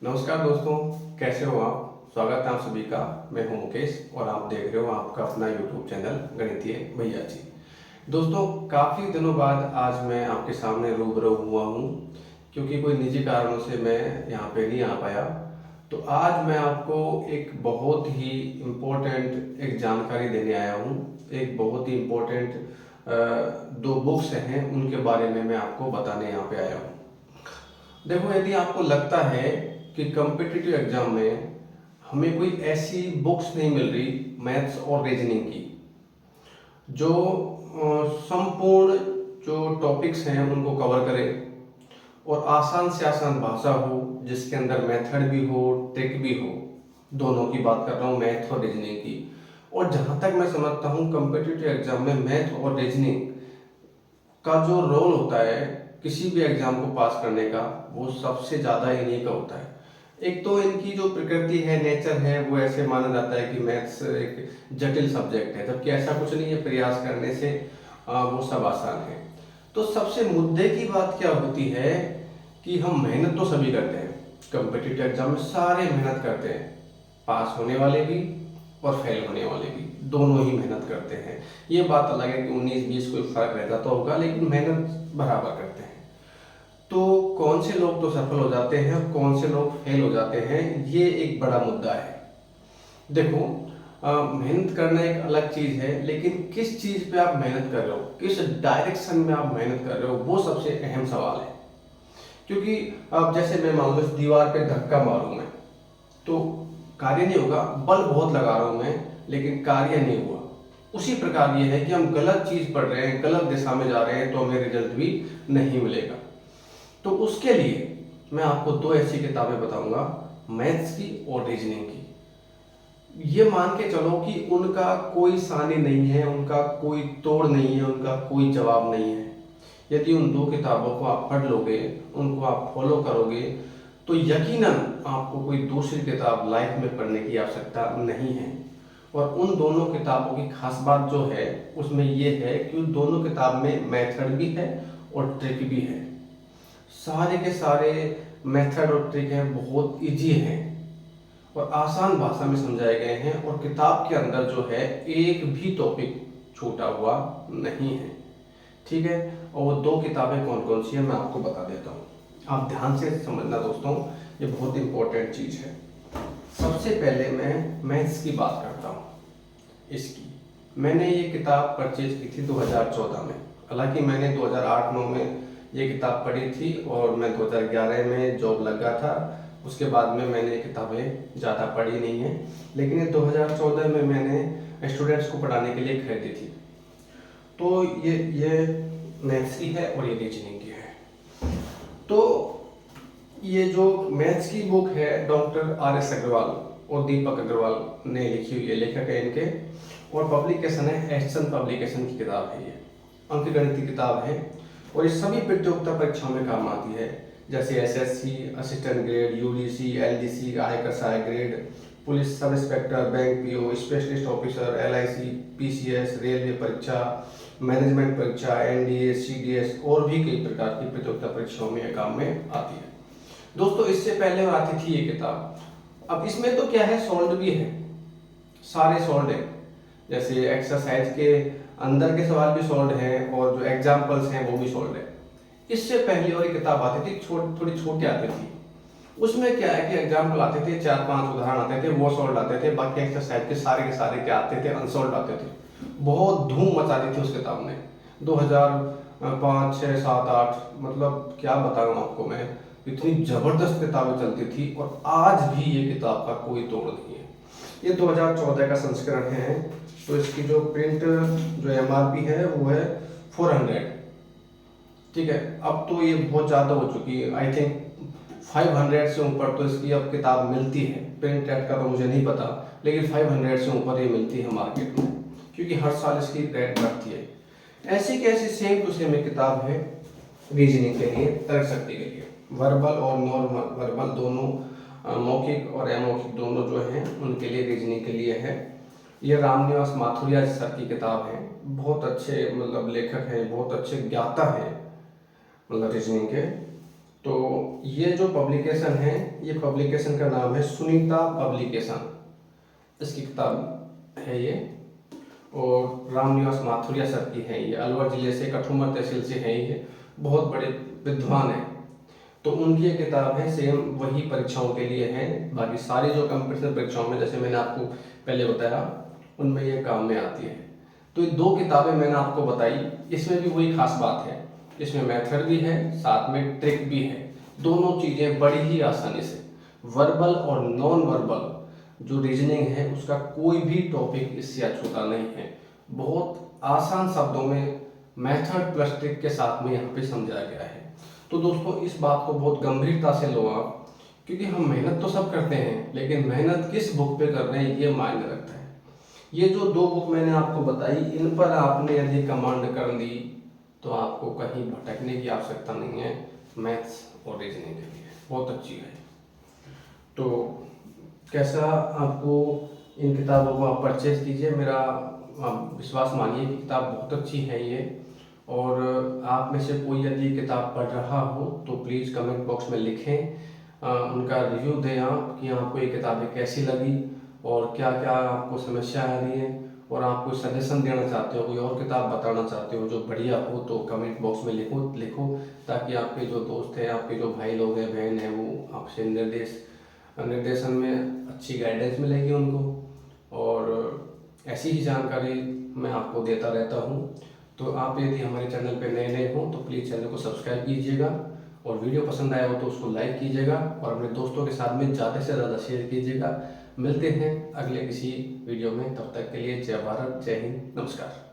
नमस्कार दोस्तों, कैसे हो आप। स्वागत है आप सभी का। मैं हूं मुकेश और आप देख रहे हो आपका अपना यूट्यूब चैनल गणितीय भैया जी। दोस्तों, काफ़ी दिनों बाद आज मैं आपके सामने रूबरू हुआ हूं, क्योंकि कोई निजी कारणों से मैं यहां पे नहीं आ पाया। तो आज मैं आपको एक बहुत ही इम्पोर्टेंट एक जानकारी देने आया हूं। एक बहुत ही इम्पोर्टेंट दो बुक्स हैं, उनके बारे में मैं आपको बताने यहाँ पे आया हूँ। देखो, यदि आपको लगता है कि कम्पिटिटिव एग्जाम में हमें कोई ऐसी बुक्स नहीं मिल रही मैथ्स और रीजनिंग की जो संपूर्ण जो टॉपिक्स हैं उनको कवर करे और आसान से आसान भाषा हो, जिसके अंदर मेथड भी हो, ट्रिक भी हो, दोनों की बात कर रहा हूँ, मैथ और रीजनिंग की। और जहाँ तक मैं समझता हूँ कम्पिटिटिव एग्जाम में मैथ और रीजनिंग का जो रोल होता है किसी भी एग्जाम को पास करने का, वो सबसे ज़्यादा इन्हीं का होता है। एक तो इनकी जो प्रकृति है, नेचर है, वो ऐसे माना जाता है कि मैथ्स एक जटिल सब्जेक्ट है, जबकि ऐसा कुछ नहीं है। प्रयास करने से वो सब आसान है। तो सबसे मुद्दे की बात क्या होती है कि हम मेहनत तो सभी करते हैं, कम्पिटिटिव एग्जाम में सारे मेहनत करते हैं, पास होने वाले भी और फेल होने वाले भी, दोनों ही मेहनत करते हैं। ये बात अलग है कि 19-20 कोई फर्क रहता तो होगा, लेकिन मेहनत बराबर करते हैं। तो कौन से लोग तो सफल हो जाते हैं और कौन से लोग फेल हो जाते हैं, ये एक बड़ा मुद्दा है। देखो, मेहनत करना एक अलग चीज है, लेकिन किस चीज पे आप मेहनत कर रहे हो, किस डायरेक्शन में आप मेहनत कर रहे हो, वो सबसे अहम सवाल है। क्योंकि अब जैसे मैं मान लो इस दीवार पे धक्का मारूं मैं, तो कार्य नहीं होगा। बल बहुत लगा रहा हूं मैं, लेकिन कार्य नहीं हुआ। उसी प्रकार ये है कि हम गलत चीज पढ़ रहे हैं, गलत दिशा में जा रहे हैं, तो हमें रिजल्ट भी नहीं मिलेगा। तो उसके लिए मैं आपको दो ऐसी किताबें बताऊंगा, मैथ्स की और रीजनिंग की। ये मान के चलो कि उनका कोई सानी नहीं है, उनका कोई तोड़ नहीं है, उनका कोई जवाब नहीं है। यदि उन दो किताबों को आप पढ़ लोगे, उनको आप फॉलो करोगे, तो यकीनन आपको कोई दूसरी किताब लाइफ में पढ़ने की आवश्यकता नहीं है। और उन दोनों किताबों की खास बात जो है उसमें ये है कि उन दोनों किताब में मेथड भी है और ट्रिक भी है। सारे के सारे मेथड और ट्रिक हैं, बहुत इजी हैं और आसान भाषा में समझाए गए हैं। और किताब के अंदर जो है एक भी टॉपिक छूटा हुआ नहीं है। ठीक है। और वो दो किताबें कौन कौन सी है मैं आपको बता देता हूँ, आप ध्यान से समझना दोस्तों, ये बहुत इंपॉर्टेंट चीज है। सबसे पहले मैं मैथ्स की बात करता हूँ। इसकी मैंने ये किताब परचेज की थी 2014 में। हालांकि मैंने 2008-9 में ये किताब पढ़ी थी और मैं 2011 में जॉब लगा था। उसके बाद में मैंने ये किताबें ज़्यादा पढ़ी नहीं है, लेकिन ये 2014 में मैंने स्टूडेंट्स को पढ़ाने के लिए खरीदी थी। तो ये मैथ्स की है और ये रीजनिंग की है। तो ये जो मैथ्स की बुक है डॉक्टर RS अग्रवाल और दीपक अग्रवाल ने लिखी हुई है, लेखक है इनके, और पब्लिकेशन है एचसन पब्लिकेशन की किताब है। ये अंकगणित किताब है और ये सभी प्रतियोगिता परीक्षाओं में काम आती है, जैसे SSC, assistant grade, UDC, LDC, आयकर सहायक grade, police sub inspector, bank PO, specialist officer, LIC, PCS, railway परीक्षा, मैनेजमेंट परीक्षा, NDA, CDS और भी कई प्रकार की प्रतियोगिता परीक्षाओं में काम में आती है। दोस्तों, इससे पहले आती थी ये किताब। अब इसमें तो क्या है, सोल्ड भी है, सारे सोल्ड है। जैसे एक्सरसाइज के अंदर के सवाल भी सोल्ड हैं और जो एग्जाम्पल्स हैं वो भी सोल्ड है। इससे पहले और एक किताब आती थी, थोड़ी छोटी आती थी। उसमें क्या है कि एग्जाम्पल आते थे, 4-5 उदाहरण आते थे, वो सोल्ड आते थे। बाकी एक्सरसाइज के सारे क्या आते थे, अनसोल्ड आते थे। बहुत धूम मचा दी थी उस किताब ने 2005, 6, 7, 8, मतलब क्या बताऊं आपको मैं, इतनी जबरदस्त किताबें चलती थी। और आज भी ये किताब का कोई तोड़ नहीं है। ये 2014 का संस्करण है, तो इसकी जो प्रिंट जो MRP है वो है 400। ठीक है। अब तो ये बहुत ज़्यादा हो चुकी है, आई थिंक 500 से ऊपर तो इसकी अब किताब मिलती है। प्रिंट रेट का तो मुझे नहीं पता, लेकिन 500 से ऊपर ये मिलती है मार्केट में, क्योंकि हर साल इसकी रेट बढ़ती है। ऐसी कैसी सेम टू सेम एक किताब है रीजनिंग के लिए, तर्क शक्ति के लिए। वर्बल और नॉन वर्बल दोनों, मौखिक और अमौखिक दोनों जो हैं उनके लिए, रीजनिंग के लिए है। ये रामनिवास माथुरिया सर की किताब है। बहुत अच्छे मतलब लेखक हैं, बहुत अच्छे ज्ञाता हैं मतलब रीजनिंग के। तो ये जो पब्लिकेशन है, ये पब्लिकेशन का नाम है सुनीता पब्लिकेशन, इसकी किताब है ये। और रामनिवास माथुरिया सर की है ये, अलवर जिले से, कठुमर तहसील से है ये, बहुत बड़े विद्वान हैं। तो उनकी ये किताब है, सेम वही परीक्षाओं के लिए है। बाकी सारी जो कंपटीशन परीक्षाओं में, जैसे मैंने आपको पहले बताया, उनमें ये काम में आती है। तो ये दो किताबें मैंने आपको बताई, इसमें भी वही खास बात है, इसमें मेथड भी है, साथ में ट्रिक भी है। दोनों चीज़ें बड़ी ही आसानी से, वर्बल और नॉन वर्बल जो रीजनिंग है उसका कोई भी टॉपिक इससे अछूता नहीं है। बहुत आसान शब्दों में मेथड प्लस ट्रिक के साथ में यहाँ पे समझाया गया है। तो दोस्तों इस बात को बहुत गंभीरता से लो आप, क्योंकि हम मेहनत तो सब करते हैं, लेकिन मेहनत किस बुक पे कर रहे हैं ये मायने रखता है। ये जो दो बुक मैंने आपको बताई, इन पर आपने यदि कमांड कर ली तो आपको कहीं भटकने की आवश्यकता नहीं है। मैथ्स और रीजनिंग के लिए बहुत अच्छी है। तो कैसा, आपको इन किताबों को आप परचेज कीजिए, मेरा आप विश्वास मानिए कि किताब बहुत अच्छी है ये। और आप में से कोई यदि किताब पढ़ रहा हो तो प्लीज़ कमेंट बॉक्स में लिखें, उनका रिव्यू दें आप कि आपको ये किताबें कैसी लगी और क्या क्या आपको समस्या आ रही है, और आप कोई सजेशन देना चाहते हो, कोई और किताब बताना चाहते हो जो बढ़िया हो, तो कमेंट बॉक्स में लिखो ताकि आपके जो दोस्त हैं, आपके जो भाई लोग हैं, बहन हैं, वो आपसे निर्देशन में अच्छी गाइडेंस मिलेगी उनको। और ऐसी ही जानकारी मैं आपको देता रहता हूँ। तो आप यदि हमारे चैनल पे नए हो तो प्लीज़ चैनल को सब्सक्राइब कीजिएगा, और वीडियो पसंद आया हो तो उसको लाइक कीजिएगा, और अपने दोस्तों के साथ में ज़्यादा से ज़्यादा शेयर कीजिएगा। मिलते हैं अगले किसी वीडियो में, तब तक के लिए जय भारत, जय हिंद, नमस्कार।